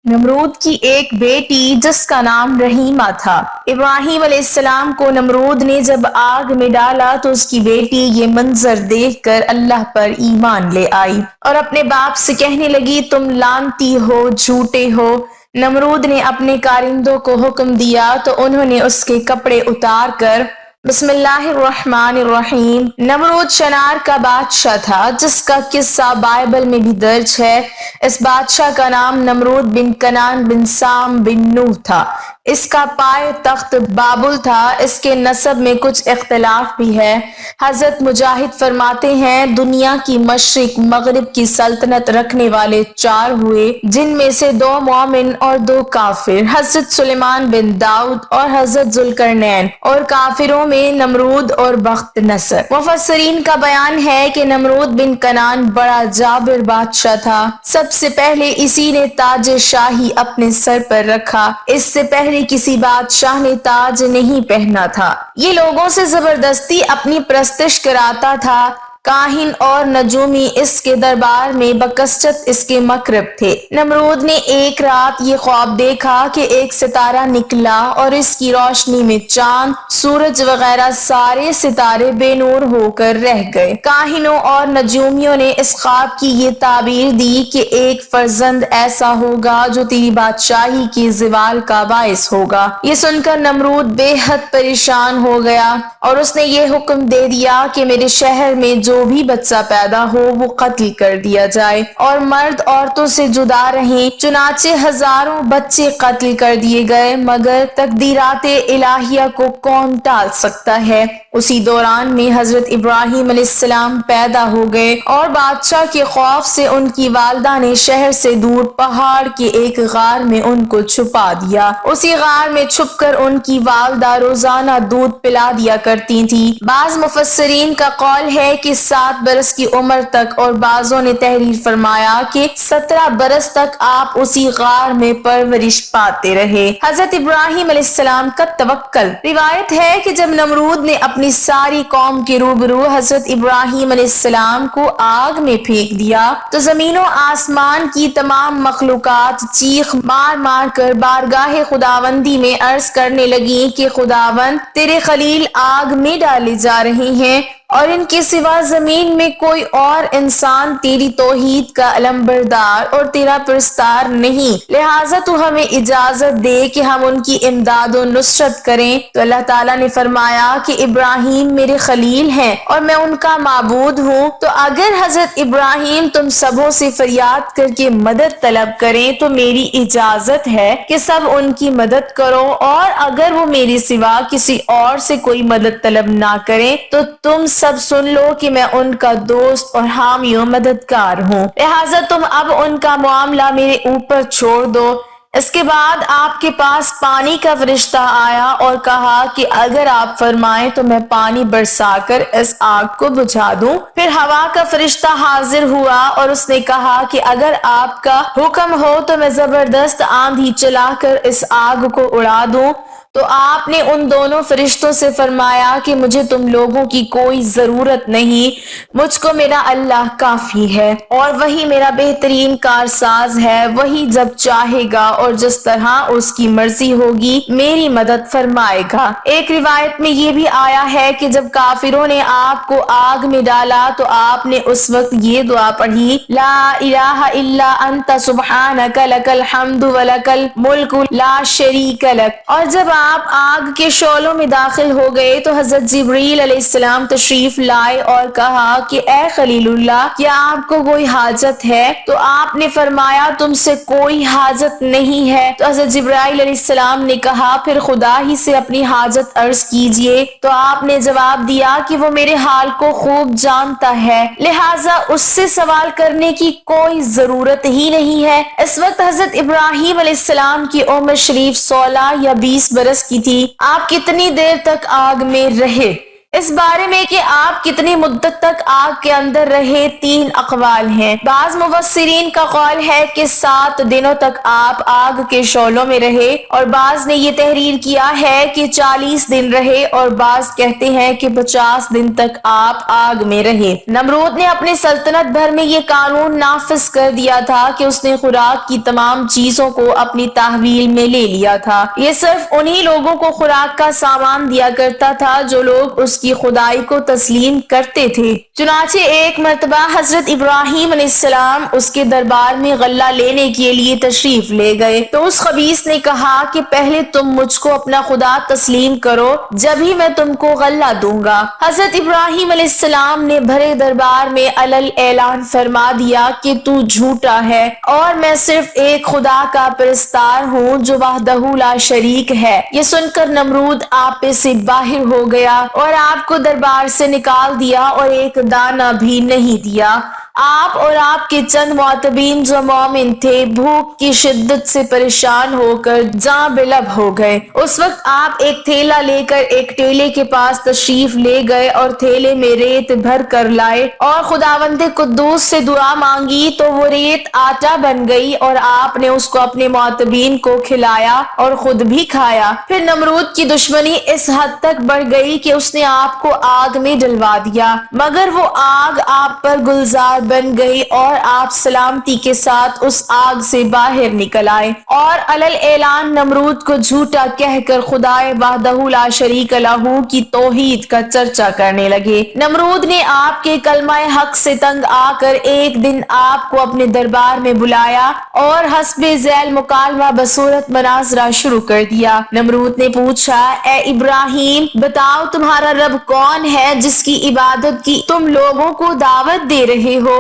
نمرود کی ایک بیٹی جس کا نام رحیمہ تھا۔ ابراہیم علیہ السلام کو نمرود نے جب آگ میں ڈالا تو اس کی بیٹی یہ منظر دیکھ کر اللہ پر ایمان لے آئی اور اپنے باپ سے کہنے لگی تم لعنتی ہو، جھوٹے ہو۔ نمرود نے اپنے کارندوں کو حکم دیا تو انہوں نے اس کے کپڑے اتار کر بسم اللہ الرحمن الرحیم۔ نمرود شنار کا بادشاہ تھا جس کا قصہ بائبل میں بھی درج ہے۔ اس بادشاہ کا نام نمرود بن کنان بن سام بن نوح تھا۔ اس کا پائے تخت بابل تھا۔ اس کے نسب میں کچھ اختلاف بھی ہے۔ حضرت مجاہد فرماتے ہیں دنیا کی مشرق مغرب کی سلطنت رکھنے والے 4 ہوئے، جن میں سے 2 مومن اور 2 کافر، حضرت سلیمان بن داؤد اور حضرت ذوالقرنین، اور کافروں میں نمرود اور بخت نصر۔ مفسرین کا بیان ہے کہ نمرود بن کنان بڑا جابر بادشاہ تھا۔ سب سے پہلے اسی نے تاج شاہی اپنے سر پر رکھا۔ اس سے پہلے کسی بادشاہ نے تاج نہیں پہنا تھا۔ یہ لوگوں سے زبردستی اپنی پرستش کراتا تھا۔ کاہن اور نجومی اس کے دربار میں بکثرت اس کے مقرب تھے۔ نمرود نے ایک رات یہ خواب دیکھا کہ ایک ستارہ نکلا اور اس کی روشنی میں چاند، سورج وغیرہ سارے ستارے بے نور ہو کر رہ گئے۔ کاہنوں اور نجومیوں نے اس خواب کی یہ تعبیر دی کہ ایک فرزند ایسا ہوگا جو تیری بادشاہی کی زوال کا باعث ہوگا۔ یہ سن کر نمرود بے حد پریشان ہو گیا اور اس نے یہ حکم دے دیا کہ میرے شہر میں جو بھی بچہ پیدا ہو وہ قتل کر دیا جائے اور مرد عورتوں سے جدا رہیں۔ چنانچہ ہزاروں بچے قتل کر دیے گئے، مگر تقدیرات الہیہ کو کون ٹال سکتا ہے۔ اسی دوران میں حضرت ابراہیم علیہ السلام پیدا ہو گئے اور بادشاہ کے خوف سے ان کی والدہ نے شہر سے دور پہاڑ کے ایک غار میں ان کو چھپا دیا۔ اسی غار میں چھپ کر ان کی والدہ روزانہ دودھ پلا دیا کرتی تھی۔ بعض مفسرین کا قول ہے کہ 7 برس کی عمر تک، اور بعضوں نے تحریر فرمایا کہ 17 برس تک آپ اسی غار میں پرورش پاتے رہے۔ حضرت ابراہیم علیہ السلام کا توکل۔ روایت ہے کہ جب نمرود نے اپنی ساری قوم کے روبرو حضرت ابراہیم علیہ السلام کو آگ میں پھینک دیا تو زمین و آسمان کی تمام مخلوقات چیخ مار مار کر بارگاہ خداوندی میں عرض کرنے لگیں کہ خداوند تیرے خلیل آگ میں ڈالے جا رہے ہیں اور ان کے سوا زمین میں کوئی اور انسان تیری توحید کا علمبردار اور تیرا پرستار نہیں، لہٰذا تو ہمیں اجازت دے کہ ہم ان کی امداد و نصرت کریں۔ تو اللہ تعالیٰ نے فرمایا کہ ابراہیم میرے خلیل ہیں اور میں ان کا معبود ہوں، تو اگر حضرت ابراہیم تم سبوں سے فریاد کر کے مدد طلب کریں تو میری اجازت ہے کہ سب ان کی مدد کرو، اور اگر وہ میرے سوا کسی اور سے کوئی مدد طلب نہ کریں تو تم سب سن لو کہ میں ان کا دوست اور حامی و مددگار ہوں، لہٰذا تم اب ان کا معاملہ میرے اوپر چھوڑ دو۔ اس کے بعد آپ کے پاس پانی کا فرشتہ آیا اور کہا کہ اگر آپ فرمائیں تو میں پانی برسا کر اس آگ کو بجھا دوں۔ پھر ہوا کا فرشتہ حاضر ہوا اور اس نے کہا کہ اگر آپ کا حکم ہو تو میں زبردست آندھی چلا کر اس آگ کو اڑا دوں۔ تو آپ نے ان دونوں فرشتوں سے فرمایا کہ مجھے تم لوگوں کی کوئی ضرورت نہیں، مجھ کو میرا اللہ کافی ہے اور وہی میرا بہترین کارساز ہے، وہی جب چاہے گا اور جس طرح اس کی مرضی ہوگی میری مدد فرمائے گا۔ ایک روایت میں یہ بھی آیا ہے کہ جب کافروں نے آپ کو آگ میں ڈالا تو آپ نے اس وقت یہ دعا پڑھی، لا الہ الا انت سبحانک لک الحمد ولک الملک لا شریک لک۔ اور جب آپ آگ کے شعلوں میں داخل ہو گئے تو حضرت جبریل علیہ السلام تشریف لائے اور کہا کہ اے خلیل اللہ، کیا آپ کو کوئی حاجت ہے؟ تو آپ نے فرمایا تم سے کوئی حاجت نہیں ہے۔ تو حضرت جبرائیل علیہ السلام نے کہا پھر خدا ہی سے اپنی حاجت عرض کیجئے۔ تو آپ نے جواب دیا کہ وہ میرے حال کو خوب جانتا ہے، لہٰذا اس سے سوال کرنے کی کوئی ضرورت ہی نہیں ہے۔ اس وقت حضرت ابراہیم علیہ السلام کی عمر شریف 16 یا 20 برس کی تھی۔ آپ کتنی دیر تک آگ میں رہے؟ اس بارے میں کہ آپ کتنی مدت تک آگ کے اندر رہے 3 اقوال ہیں۔ بعض مفسرین کا قول ہے کہ 7 دنوں تک آپ آگ کے شعلوں میں رہے، اور بعض نے یہ تحریر کیا ہے کہ 40 دن رہے، اور بعض کہتے ہیں کہ 50 دن تک آپ آگ میں رہے۔ نمرود نے اپنے سلطنت بھر میں یہ قانون نافذ کر دیا تھا کہ اس نے خوراک کی تمام چیزوں کو اپنی تحویل میں لے لیا تھا۔ یہ صرف انہی لوگوں کو خوراک کا سامان دیا کرتا تھا جو لوگ اس کی خدائی کو تسلیم کرتے تھے۔ چنانچہ ایک مرتبہ حضرت ابراہیم علیہ السلام اس کے دربار میں غلہ لینے کے لیے تشریف لے گئے تو اس خبیث نے کہا کہ پہلے تم مجھ کو اپنا خدا تسلیم کرو، جب ہی میں تم کو غلہ دوں گا۔ حضرت ابراہیم علیہ السلام نے بھرے دربار میں علل اعلان فرما دیا کہ تو جھوٹا ہے اور میں صرف ایک خدا کا پرستار ہوں جو وحدہ لا شریک ہے۔ یہ سن کر نمرود آپے سے باہر ہو گیا اور آپ کو دربار سے نکال دیا اور ایک دانہ بھی نہیں دیا۔ آپ اور آپ کے چند معتبین جو مومن تھے بھوک کی شدت سے پریشان ہو کر جاں بلب ہو گئے۔ اس وقت آپ ایک تھیلا لے کر ایک ٹیلے کے پاس تشریف لے گئے اور تھیلے میں ریت بھر کر لائے اور خداوند قدوس سے دعا مانگی تو وہ ریت آٹا بن گئی اور آپ نے اس کو اپنے معتبین کو کھلایا اور خود بھی کھایا۔ پھر نمرود کی دشمنی اس حد تک بڑھ گئی کہ اس نے آپ کو آگ میں ڈلوا دیا، مگر وہ آگ آپ پر گلزار بن گئی اور آپ سلامتی کے ساتھ اس آگ سے باہر نکل آئے اور علل اعلان نمرود کو جھوٹا کہہ کر خدائے وحدہ لا شریک لہ کی توحید کا چرچا کرنے لگے۔ نمرود نے آپ کے کلمہ حق سے تنگ آ کر ایک دن آپ کو اپنے دربار میں بلایا اور حسب ذیل مکالمہ بصورت مناظرہ شروع کر دیا۔ نمرود نے پوچھا، اے ابراہیم بتاؤ تمہارا رب کون ہے جس کی عبادت کی تم لوگوں کو دعوت دے رہے ہو؟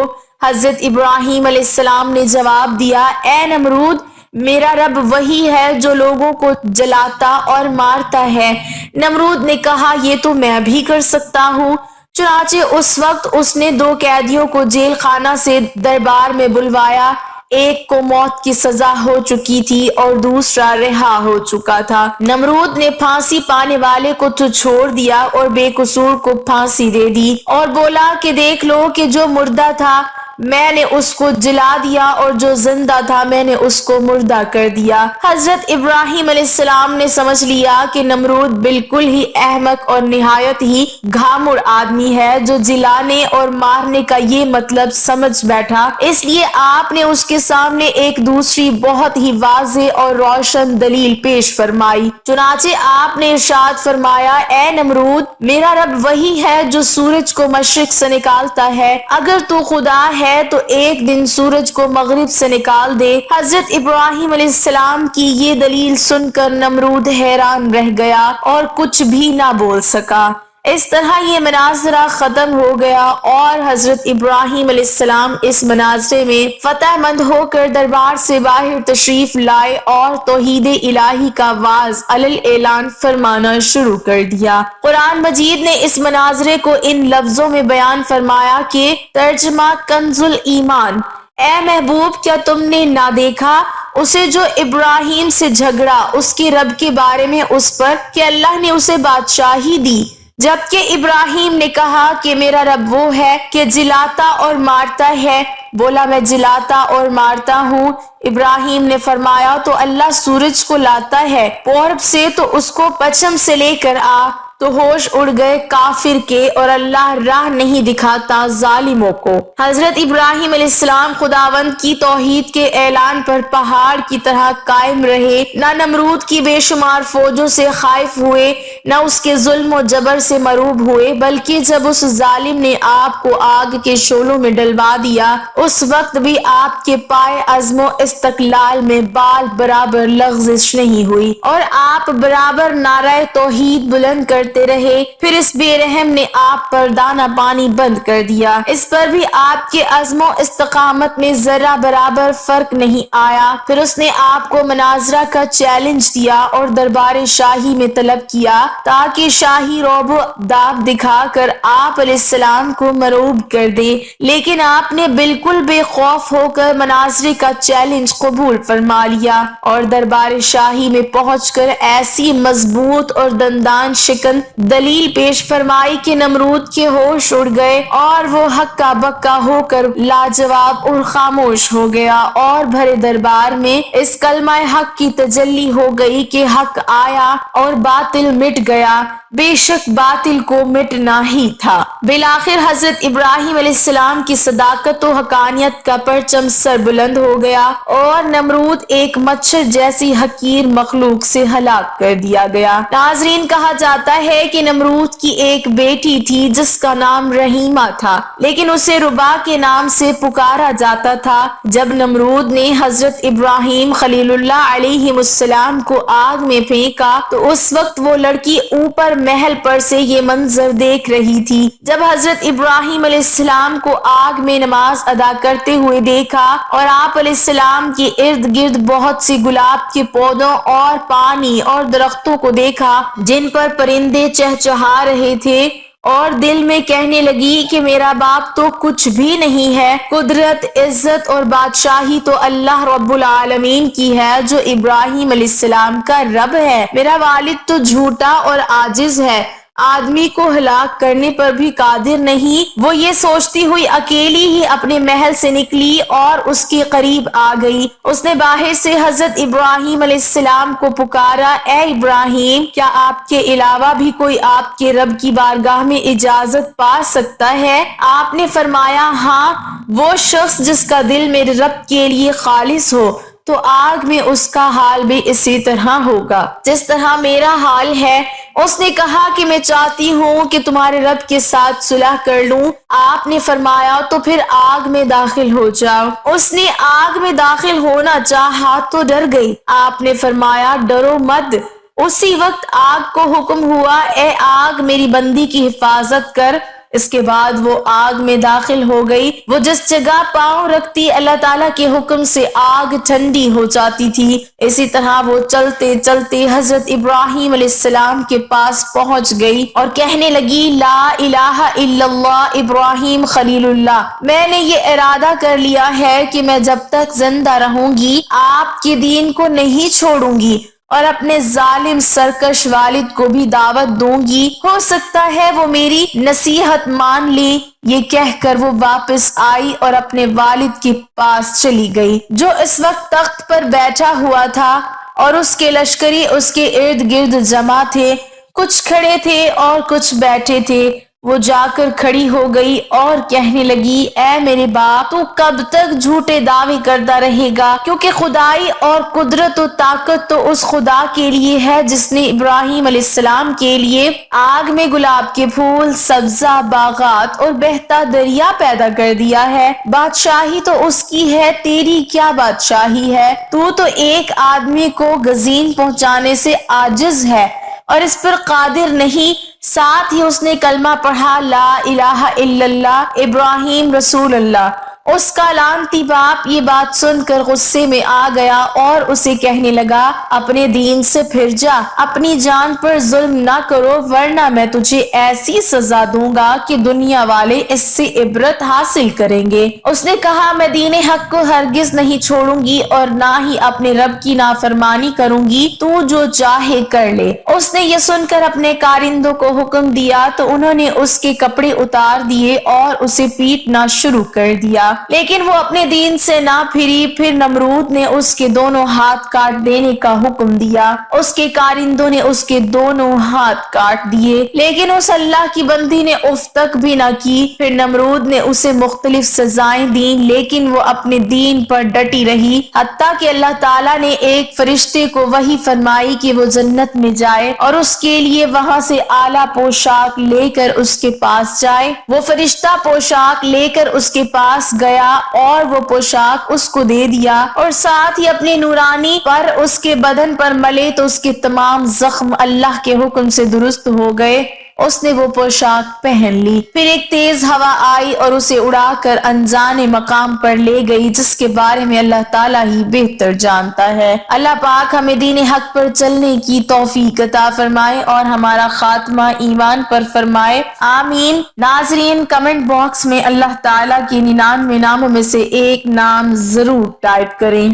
حضرت ابراہیم علیہ السلام نے جواب دیا، اے نمرود میرا رب وہی ہے جو لوگوں کو جلاتا اور مارتا ہے۔ نمرود نے کہا، یہ تو میں بھی کر سکتا ہوں۔ چنانچہ اس وقت اس نے 2 قیدیوں کو جیل خانہ سے دربار میں بلوایا، ایک کو موت کی سزا ہو چکی تھی اور دوسرا رہا ہو چکا تھا۔ نمرود نے پھانسی پانے والے کو تو چھوڑ دیا اور بے قصور کو پھانسی دے دی اور بولا کہ دیکھ لو کہ جو مردہ تھا میں نے اس کو جلا دیا اور جو زندہ تھا میں نے اس کو مردہ کر دیا۔ حضرت ابراہیم علیہ السلام نے سمجھ لیا کہ نمرود بالکل ہی احمق اور نہایت ہی گھامر آدمی ہے جو جلانے اور مارنے کا یہ مطلب سمجھ بیٹھا، اس لیے آپ نے اس کے سامنے ایک دوسری بہت ہی واضح اور روشن دلیل پیش فرمائی۔ چنانچہ آپ نے ارشاد فرمایا، اے نمرود میرا رب وہی ہے جو سورج کو مشرق سے نکالتا ہے، اگر تو خدا ہے تو ایک دن سورج کو مغرب سے نکال دے۔ حضرت ابراہیم علیہ السلام کی یہ دلیل سن کر نمرود حیران رہ گیا اور کچھ بھی نہ بول سکا۔ اس طرح یہ مناظرہ ختم ہو گیا اور حضرت ابراہیم علیہ السلام اس مناظرے میں فتح مند ہو کر دربار سے باہر تشریف لائے اور توحید الہی کا واز علل اعلان فرمانا شروع کر دیا۔ قرآن مجید نے اس مناظرے کو ان لفظوں میں بیان فرمایا کہ ترجمہ کنز ایمان، اے محبوب کیا تم نے نہ دیکھا اسے جو ابراہیم سے جھگڑا اس کے رب کے بارے میں اس پر کہ اللہ نے اسے بادشاہی دی، جبکہ ابراہیم نے کہا کہ میرا رب وہ ہے کہ جلاتا اور مارتا ہے۔ بولا میں جلاتا اور مارتا ہوں۔ ابراہیم نے فرمایا تو اللہ سورج کو لاتا ہے پورب سے تو اس کو پچھم سے لے کر آ، تو ہوش اڑ گئے کافر کے اور اللہ راہ نہیں دکھاتا ظالموں کو۔ حضرت ابراہیم علیہ السلام خداوند کی توحید کے اعلان پر پہاڑ کی طرح قائم رہے، نہ نمرود کی بے شمار فوجوں سے خائف ہوئے نہ اس کے ظلم و جبر سے مروب ہوئے، بلکہ جب اس ظالم نے آپ کو آگ کے شعلوں میں ڈلوا دیا اس وقت بھی آپ کے پائے عزم و استقلال میں بال برابر لغزش نہیں ہوئی اور آپ برابر نعرہ توحید بلند کرتے رہے۔ پھر اس بے رحم نے آپ پر دانہ پانی بند کر دیا، اس پر بھی آپ کے عزم و استقامت میں ذرہ برابر فرق نہیں آیا۔ پھر اس نے آپ کو مناظرہ کا چیلنج دیا اور دربار شاہی میں طلب کیا تاکہ شاہی روب و داب دکھا کر آپ علیہ السلام کو مرعوب کر دے، لیکن آپ نے بالکل بے خوف ہو کر مناظرے کا چیلنج قبول فرما لیا اور دربار شاہی میں پہنچ کر ایسی مضبوط اور دندان شکن چند دلیل پیش فرمائی کہ نمرود کے ہوش اڑ گئے اور وہ ہکا بکا ہو کر لاجواب اور خاموش ہو گیا، اور بھرے دربار میں اس کلمہ حق کی تجلی ہو گئی کہ حق آیا اور باطل مٹ گیا، بے شک باطل کو مٹنا ہی تھا۔ بالآخر حضرت ابراہیم علیہ السلام کی صداقت و حقانیت کا پرچم سر بلند ہو گیا اور نمرود ایک مچھر جیسی حقیر مخلوق سے ہلاک کر دیا گیا۔ ناظرین، کہا جاتا ہے کہ نمرود کی ایک بیٹی تھی جس کا نام رحیمہ تھا، لیکن اسے ربا کے نام سے پکارا جاتا تھا۔ جب نمرود نے حضرت ابراہیم خلیل اللہ علیہ السلام کو آگ میں پھینکا تو اس وقت وہ لڑکی اوپر محل پر سے یہ منظر دیکھ رہی تھی۔ جب حضرت ابراہیم علیہ السلام کو آگ میں نماز ادا کرتے ہوئے دیکھا اور آپ علیہ السلام کے ارد گرد بہت سی گلاب کے پودوں اور پانی اور درختوں کو دیکھا جن پر پرندے چہچہا رہے تھے، اور دل میں کہنے لگی کہ میرا باپ تو کچھ بھی نہیں ہے، قدرت، عزت اور بادشاہی تو اللہ رب العالمین کی ہے جو ابراہیم علیہ السلام کا رب ہے، میرا والد تو جھوٹا اور عاجز ہے، آدمی کو ہلاک کرنے پر بھی قادر نہیں۔ وہ یہ سوچتی ہوئی اکیلی ہی اپنے محل سے نکلی اور اس کے قریب آ گئی۔ اس نے باہر سے حضرت ابراہیم علیہ السلام کو پکارا، اے ابراہیم، کیا آپ کے علاوہ بھی کوئی آپ کے رب کی بارگاہ میں اجازت پا سکتا ہے؟ آپ نے فرمایا، ہاں، وہ شخص جس کا دل میرے رب کے لیے خالص ہو، تو آگ میں اس کا حال بھی اسی طرح ہوگا جس طرح میرا حال ہے۔ اس نے کہا کہ میں چاہتی ہوں کہ تمہارے رب کے ساتھ صلح کر لوں۔ آپ نے فرمایا، تو پھر آگ میں داخل ہو جاؤ۔ اس نے آگ میں داخل ہونا چاہا تو ڈر گئی۔ آپ نے فرمایا، ڈرو مت۔ اسی وقت آگ کو حکم ہوا، اے آگ، میری بندی کی حفاظت کر۔ اس کے بعد وہ آگ میں داخل ہو گئی۔ وہ جس جگہ پاؤں رکھتی اللہ تعالیٰ کے حکم سے آگ ٹھنڈی ہو جاتی تھی۔ اسی طرح وہ چلتے چلتے حضرت ابراہیم علیہ السلام کے پاس پہنچ گئی اور کہنے لگی، لا الہ الا اللہ ابراہیم خلیل اللہ، میں نے یہ ارادہ کر لیا ہے کہ میں جب تک زندہ رہوں گی آپ کے دین کو نہیں چھوڑوں گی اور اپنے ظالم سرکش والد کو بھی دعوت دوں گی، ہو سکتا ہے وہ میری نصیحت مان لے۔ یہ کہہ کر وہ واپس آئی اور اپنے والد کے پاس چلی گئی جو اس وقت تخت پر بیٹھا ہوا تھا، اور اس کے لشکری اس کے ارد گرد جمع تھے، کچھ کھڑے تھے اور کچھ بیٹھے تھے۔ وہ جا کر کھڑی ہو گئی اور کہنے لگی، اے میرے باپ، تو کب تک جھوٹے دعوے کرتا رہے گا؟ کیونکہ خدائی اور قدرت و طاقت تو اس خدا کے لیے ہے جس نے ابراہیم علیہ السلام کے لیے آگ میں گلاب کے پھول، سبزہ باغات اور بہتا دریا پیدا کر دیا ہے۔ بادشاہی تو اس کی ہے، تیری کیا بادشاہی ہے؟ تو ایک آدمی کو گزین پہنچانے سے عاجز ہے اور اس پر قادر نہیں۔ ساتھ ہی اس نے کلمہ پڑھا، لا الہ الا اللہ ابراہیم رسول اللہ۔ اس کا لعنتی باپ یہ بات سن کر غصے میں آ گیا اور اسے کہنے لگا، اپنے دین سے پھر جا، اپنی جان پر ظلم نہ کرو، ورنہ میں تجھے ایسی سزا دوں گا کہ دنیا والے اس سے عبرت حاصل کریں گے۔ اس نے کہا، میں دین حق کو ہرگز نہیں چھوڑوں گی اور نہ ہی اپنے رب کی نافرمانی کروں گی، تو جو چاہے کر لے۔ اس نے یہ سن کر اپنے کارندوں کو حکم دیا تو انہوں نے اس کے کپڑے اتار دیے اور اسے پیٹنا شروع کر دیا، لیکن وہ اپنے دین سے نہ پھری۔ پھر نمرود نے اس کے دونوں ہاتھ کاٹ دینے کا حکم دیا۔ اس کے کارندوں نے اس کے دونوں ہاتھ کاٹ دیے، لیکن اس اللہ کی بندی نے اف تک بھی نہ کی۔ پھر نمرود نے اسے مختلف سزائیں دیں، لیکن وہ اپنے دین پر ڈٹی رہی، حتیٰ کہ اللہ تعالیٰ نے ایک فرشتے کو وحی فرمائی کہ وہ جنت میں جائے اور اس کے لیے وہاں سے اعلیٰ پوشاک لے کر اس کے پاس جائے۔ وہ فرشتہ پوشاک لے کر اس کے پاس گیا اور وہ پوشاک اس کو دے دیا اور ساتھ ہی اپنے نورانی پر اس کے بدن پر ملے تو اس کے تمام زخم اللہ کے حکم سے درست ہو گئے۔ اس نے وہ پوشاک پہن لی۔ پھر ایک تیز ہوا آئی اور اسے اڑا کر انجانے مقام پر لے گئی، جس کے بارے میں اللہ تعالیٰ ہی بہتر جانتا ہے۔ اللہ پاک ہمیں دین حق پر چلنے کی توفیق عطا فرمائے اور ہمارا خاتمہ ایمان پر فرمائے، آمین۔ ناظرین، کمنٹ باکس میں اللہ تعالیٰ کے 99 ناموں میں سے ایک نام ضرور ٹائپ کریں۔